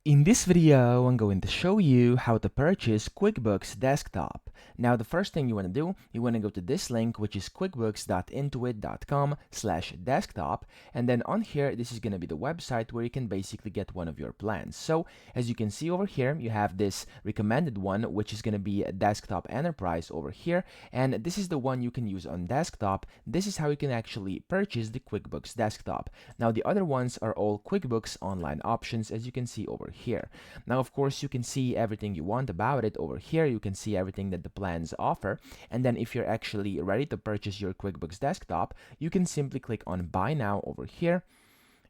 In this video, I'm going to show you how to purchase QuickBooks Desktop. Now, the first thing you want to do, you want to go to this link, which is quickbooks.intuit.com/desktop, and then on here, this is going to be the website where you can basically get one of your plans. So, as you can see over here, you have this recommended one, which is going to be a Desktop Enterprise over here, and this is the one you can use on desktop. This is how you can actually purchase the QuickBooks Desktop. Now, the other ones are all QuickBooks Online options, as you can see over here. Now, of course, you can see everything you want about it over here. You can see everything that the plans offer. And then if you're actually ready to purchase your QuickBooks Desktop, you can simply click on Buy Now over here.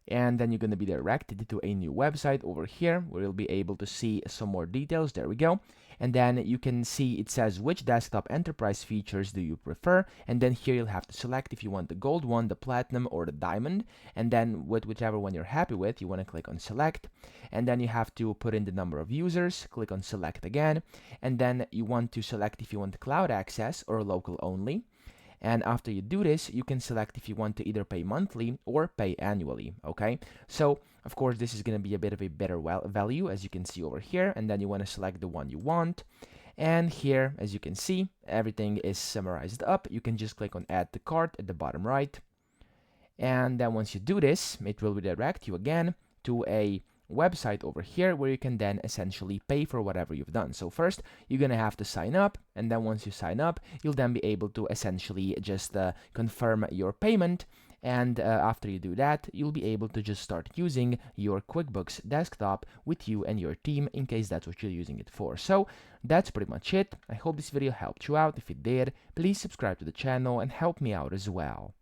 And then you're going to be directed to a new website over here where you'll be able to see some more details. There we go. And then you can see it says which desktop enterprise features do you prefer, and then here you'll have to select if you want the gold one, the platinum, or the diamond, and then with whichever one you're happy with, you want to click on select, and then you have to put in the number of users, click on select again, and then you want to select if you want cloud access or local only. And after you do this, you can select if you want to either pay monthly or pay annually, okay? So, of course, this is going to be a bit of a better value, as you can see over here, and then you want to select the one you want. And here, as you can see, everything is summarized up. You can just click on Add to Cart at the bottom right. And then once you do this, it will redirect you again to a website over here where you can then essentially pay for whatever you've done. So first, you're gonna have to sign up, and then once you sign up, you'll then be able to essentially just confirm your payment. And after you do that, you'll be able to just start using your QuickBooks Desktop with you and your team in case that's what you're using it for. So that's pretty much it. I hope this video helped you out. If it did, please subscribe to the channel and help me out as well.